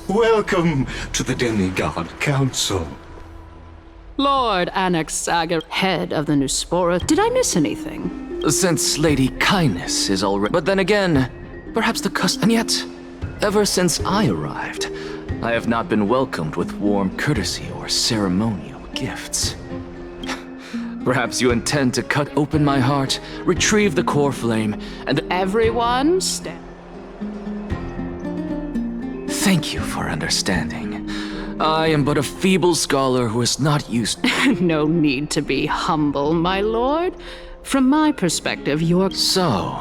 Welcome to the Demigod Council. Lord Anaxa, head of the Nuspora. Did I miss anything? Since Lady Kindness is already... But then again, perhaps the And yet, ever since I arrived, I have not been welcomed with warm courtesy or ceremonial gifts. Perhaps you intend to cut open my heart, retrieve the core flame, and... Everyone stand. Thank you for understanding. I am but a feeble scholar who is not used... No need to be humble, my lord. From my perspective, you're... So...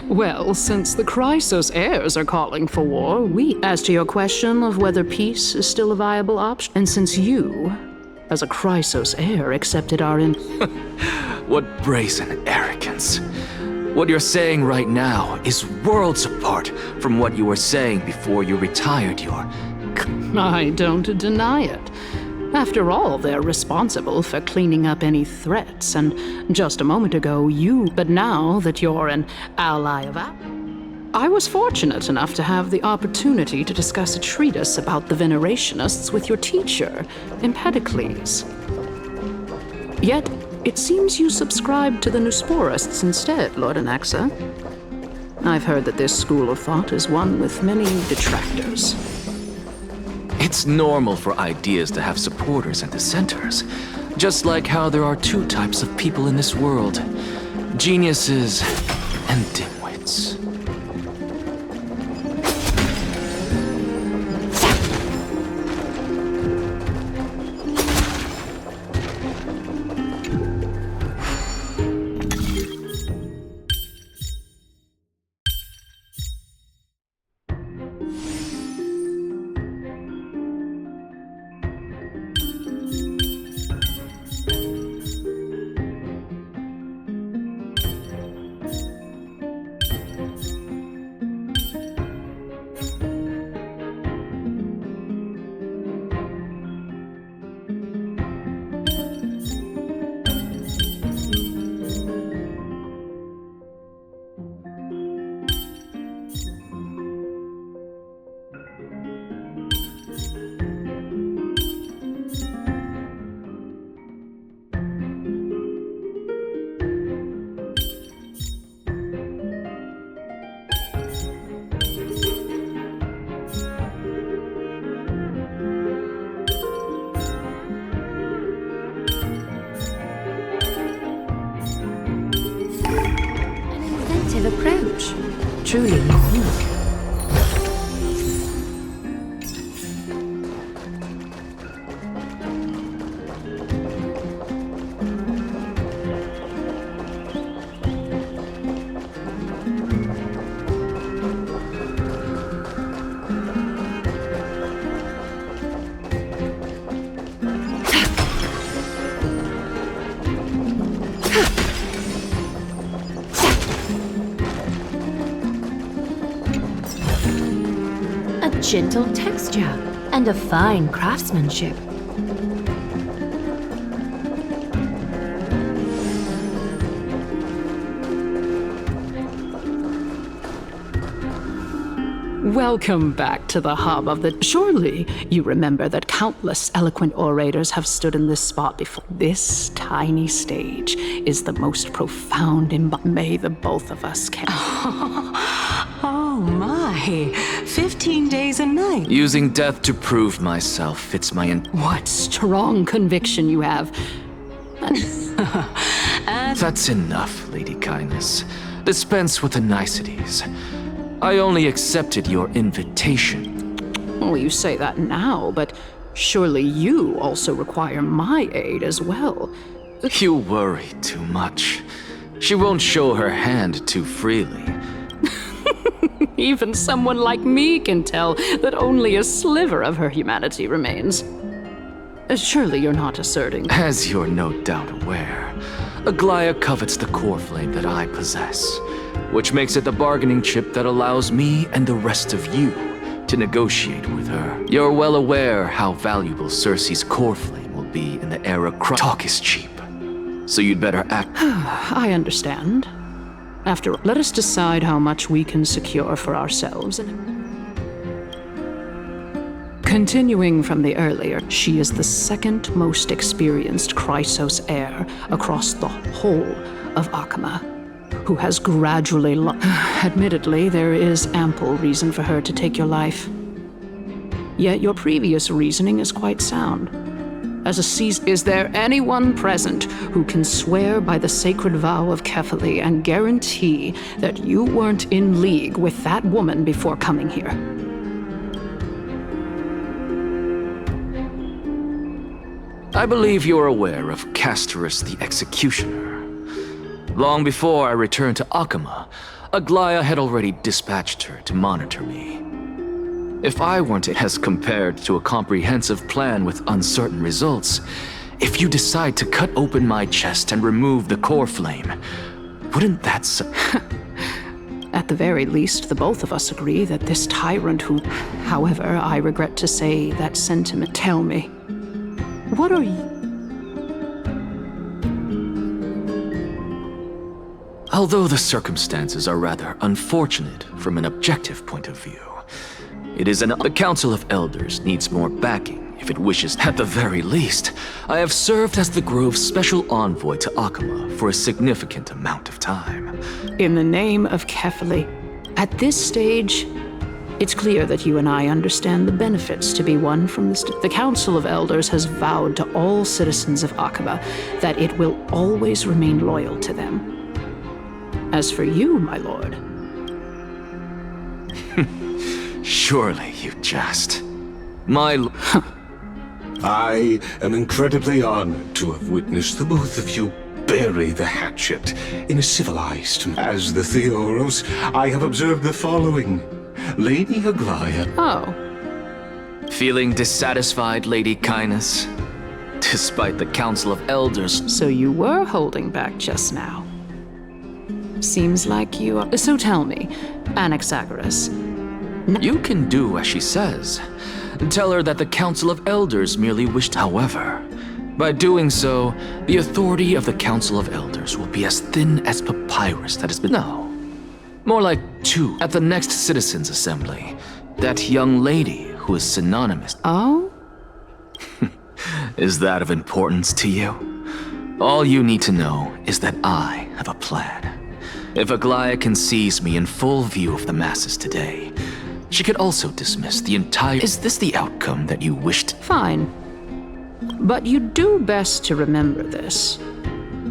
Well, since the Chrysos heirs are calling for war, as to your question of whether peace is still a viable option, and since you, as a Chrysos heir, accepted our What brazen arrogance. What you're saying right now is worlds apart from what you were saying before you retired your... I don't deny it. After all, they're responsible for cleaning up any threats, and just a moment ago But now that you're an ally of ours, I was fortunate enough to have the opportunity to discuss a treatise about the Venerationists with your teacher, Empedocles. Yet, it seems you subscribe to the Nusporists instead, Lord Anaxa. I've heard that this school of thought is one with many detractors. It's normal for ideas to have supporters and dissenters, just like how there are two types of people in this world: geniuses and dimwits. Approach. Truly unique. Gentle texture and a fine craftsmanship. Welcome back to the hub of the... Surely you remember that countless eloquent orators have stood in this spot before. This tiny stage is the most profound May the both of us can... Oh my, 15 days a night. Using death to prove myself fits my... What strong conviction you have. That's enough, Lady Kindness. Dispense with the niceties. I only accepted your invitation. Well, you say that now, but surely you also require my aid as well. You worry too much. She won't show her hand too freely. Even someone like me can tell that only a sliver of her humanity remains. Surely you're not asserting... As you're no doubt aware, Aglaia covets the core flame that I possess, which makes it the bargaining chip that allows me and the rest of you to negotiate with her. You're well aware how valuable Circe's core flame will be in the era Talk is cheap, so you'd better act... I understand. After all, let us decide how much we can secure for ourselves. Continuing from the earlier, she is the second most experienced Chrysos heir across the whole of Akama, who has gradually Admittedly, there is ample reason for her to take your life. Yet your previous reasoning is quite sound. As a season, is there anyone present who can swear by the sacred vow of Kefali and guarantee that you weren't in league with that woman before coming here? I believe you're aware of Castorus the Executioner. Long before I returned to Akama, Aglaya had already dispatched her to monitor me. If I weren't as compared to a comprehensive plan with uncertain results, if you decide to cut open my chest and remove the core flame, wouldn't that At the very least, the both of us agree that this tyrant who... However, I regret to say that sentiment. Tell me, what are you... Although the circumstances are rather unfortunate from an objective point of view, the Council of Elders needs more backing if it wishes. At the very least, I have served as the Grove's special envoy to Akama for a significant amount of time. In the name of Kefali, at this stage, it's clear that you and I understand the benefits to be won from this. The Council of Elders has vowed to all citizens of Akaba that it will always remain loyal to them. As for you, my lord... Surely you jest. I am incredibly honored to have witnessed the both of you bury the hatchet in a civilized... As the Theoros, I have observed the following. Lady Aglaya... Oh. Feeling dissatisfied, Lady Kindness? Despite the Council of Elders... So you were holding back just now. Seems like you are... So tell me, Anaxagoras... You can do as she says. Tell her that the Council of Elders merely wished. However, by doing so, the authority of the Council of Elders will be as thin as papyrus that has been... No. More like two. At the next Citizens' Assembly, that young lady who is synonymous... Oh? Is that of importance to you? All you need to know is that I have a plan. If Aglaya can seize me in full view of the masses today, she could also dismiss the entire... Is this the outcome that you wished? Fine. But you do best to remember this.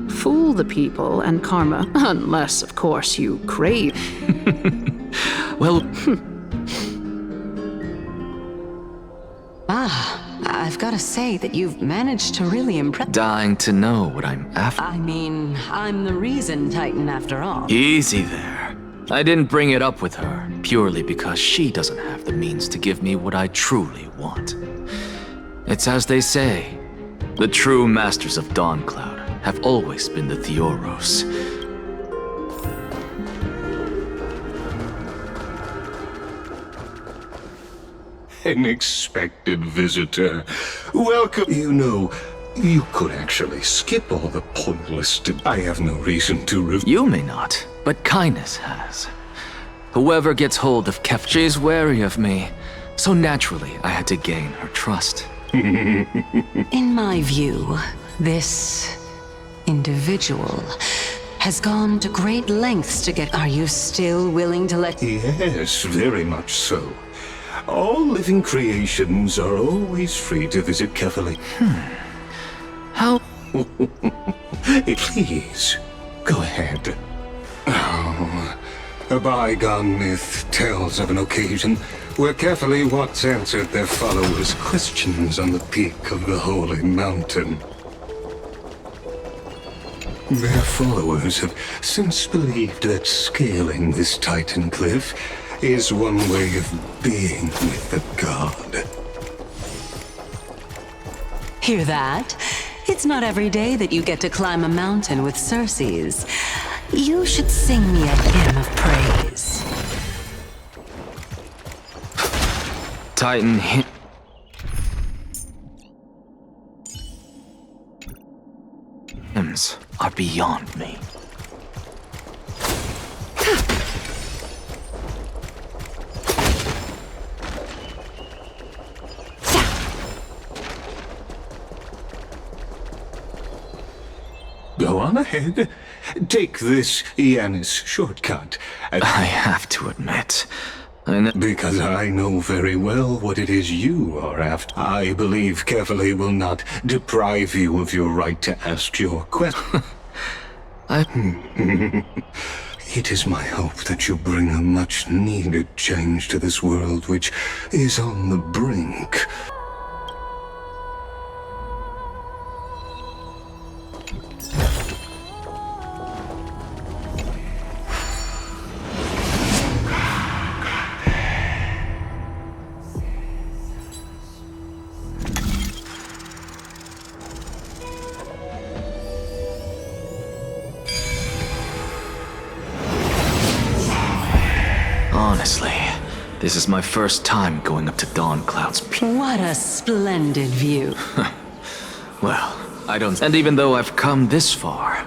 Fool the people and karma, unless, of course, you crave... Well... I've got to say that you've managed to really impress... Dying to know what I'm after. I mean, I'm the reason Titan after all. Easy there. I didn't bring it up with her, purely because she doesn't have the means to give me what I truly want. It's as they say, the true masters of Dawncloud have always been the Theoros. An expected visitor. Welcome. You know, you could actually skip all the pointless... I have no reason to You may not, but Kindness has. Whoever gets hold of Kef, she's wary of me, so naturally I had to gain her trust. In my view, this individual has gone to great lengths to get... Are you still willing to let... Yes, very much so. All living creations are always free to visit Kefali. How? Please, go ahead. Oh, a bygone myth tells of an occasion where Kefali once answered their followers' questions on the peak of the holy mountain. Their followers have since believed that scaling this Titan cliff is one way of being with the god. Hear that? It's not every day that you get to climb a mountain with Circes. You should sing me a hymn of praise. Titan hymns are beyond me. Go on ahead. Take this Yanis shortcut. I have to admit, Because I know very well what it is you are after. I believe Kefali will not deprive you of your right to ask your question. It is my hope that you bring a much-needed change to this world which is on the brink. honestly, this is my first time going up to Dawn Cloud's peak. What a splendid view. Well, I don't... And even though I've come this far...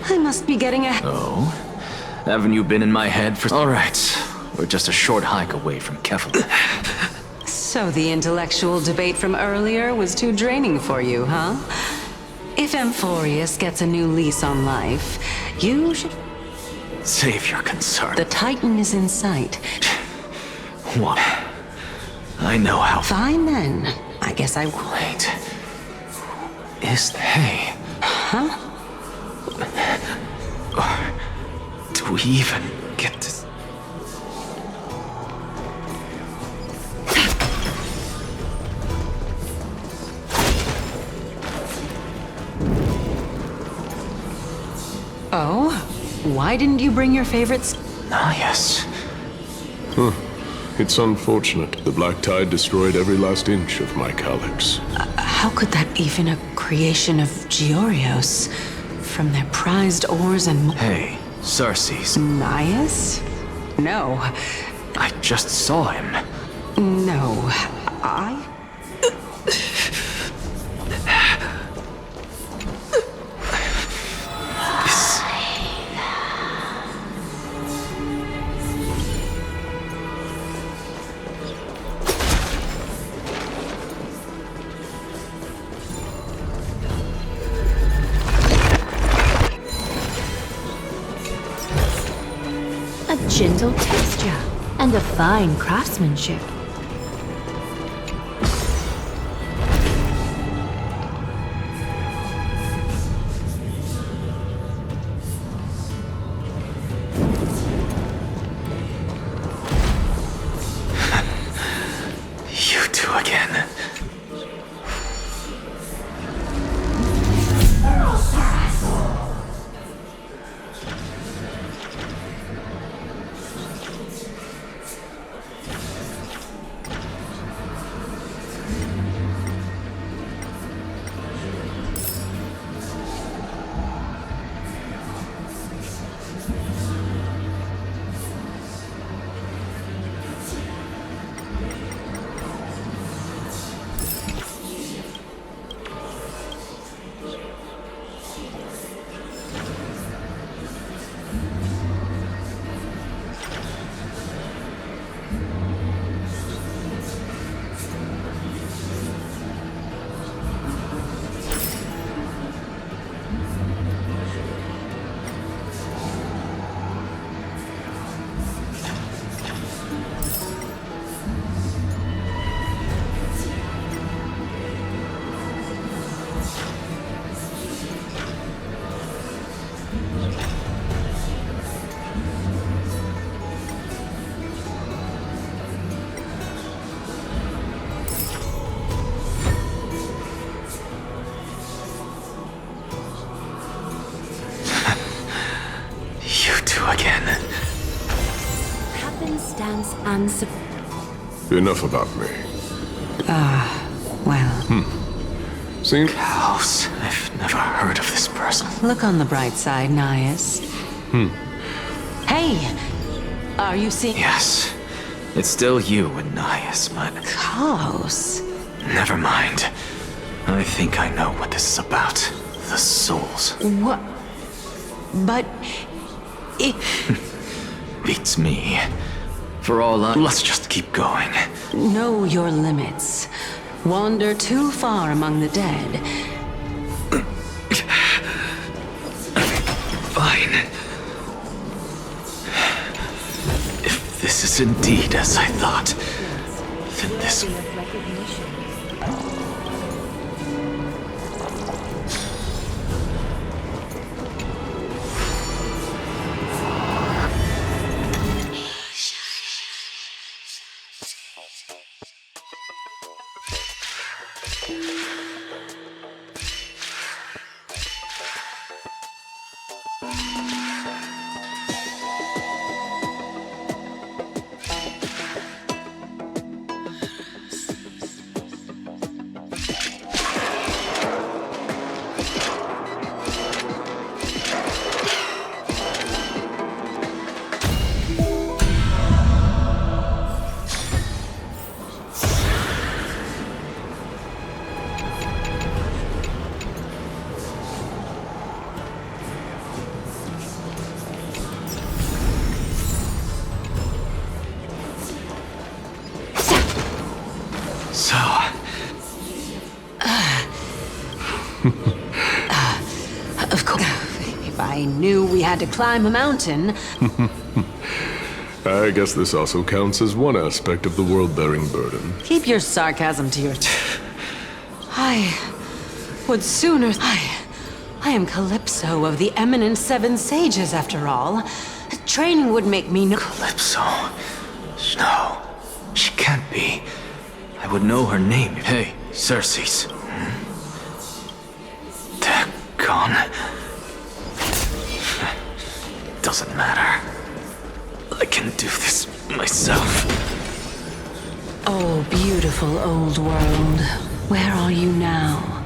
I must be getting a... Oh? Haven't you been in my head for... Alright, we're just a short hike away from Kefal. So the intellectual debate from earlier was too draining for you, huh? If Amphorius gets a new lease on life, you should... Save your concern. The Titan is in sight. What? I know how... Fine then. I guess I... Wait. Is... Hey. Huh? Do we even get to... Oh? Why didn't you bring your favorites? Ah, yes. It's unfortunate. The black tide destroyed every last inch of my calyx. How could that even a creation of Georios? From their prized ores and... Hey, Cersei's. Naias? No. I just saw him. No. I... A gentle texture and a fine craftsmanship. You two again. Again. Happenstance and... Enough about me. Well... Seems... House. I've never heard of this person. Look on the bright side, Naias. Hey! Are you seeing... Yes. It's still you and Naias, but... Chaos? Never mind. I think I know what this is about. The souls. What? But... It... Beats me. For all let's just keep going. Know your limits. Wander too far among the dead. Fine. If this is indeed as I thought, then this... So... Of course. If I knew we had to climb a mountain... I guess this also counts as one aspect of the world-bearing burden. Keep your sarcasm to your... I would sooner... I am Calypso of the eminent Seven Sages, after all. Training would make me no... Calypso? No, she can't be. I would know her name. Hey, Cersei's. They're gone. Doesn't matter. I can do this myself. Oh, beautiful old world. Where are you now?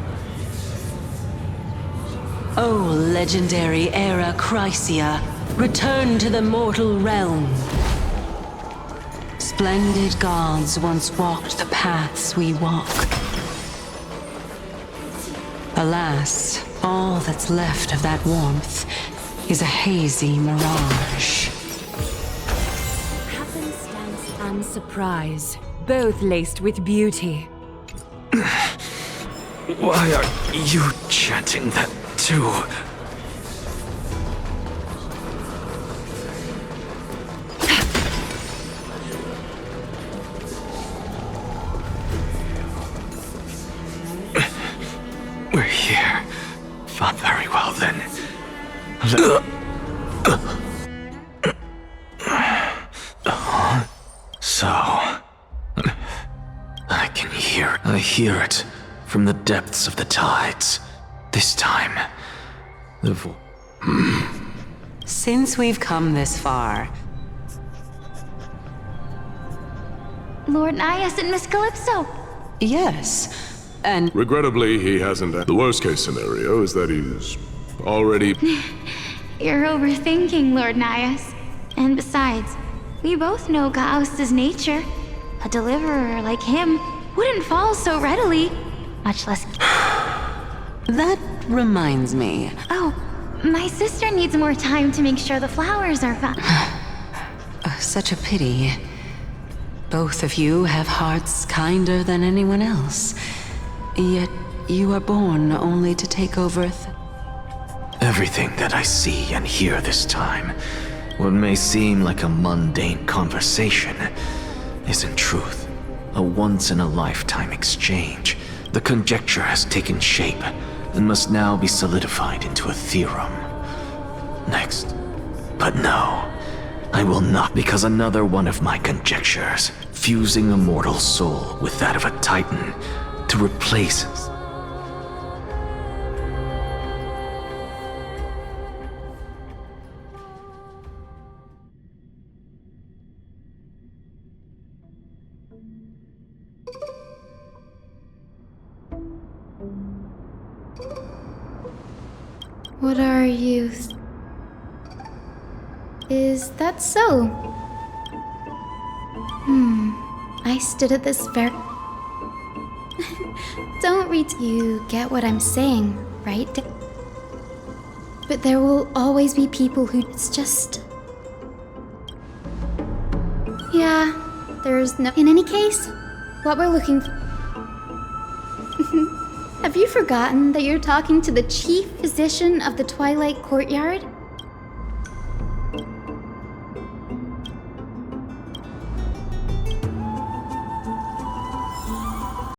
Oh, legendary era Chrysia. Return to the mortal realm. Splendid gods once walked the paths we walk. Alas, all that's left of that warmth is a hazy mirage. Happenstance and surprise, both laced with beauty. Why are you chanting that too? We're here. Not very well then. So... I can hear it. I hear it from the depths of the tides. This time, the Since we've come this far, Lord Nias and Miss Calypso. yes, and Regrettably, he hasn't. The worst-case scenario is that he's already... You're overthinking, Lord Nias. And besides, we both know Gauss's nature. A deliverer like him wouldn't fall so readily, much less... that reminds me. Oh, my sister needs more time to make sure the flowers are found. Such a pity. Both of you have hearts kinder than anyone else. Yet you are born only to take over everything that I see and hear this time, what may seem like a mundane conversation, is in truth a once-in-a-lifetime exchange. The conjecture has taken shape and must now be solidified into a theorem. Next. But no, I will not, because another one of my conjectures, fusing a mortal soul with that of a titan to replace... What are you... Is that so? I stood at this very... Don't read... You get what I'm saying, right? But there will always be people who... It's just... Yeah, there's no... In any case, what we're looking for... Have you forgotten that you're talking to the chief physician of the Twilight Courtyard?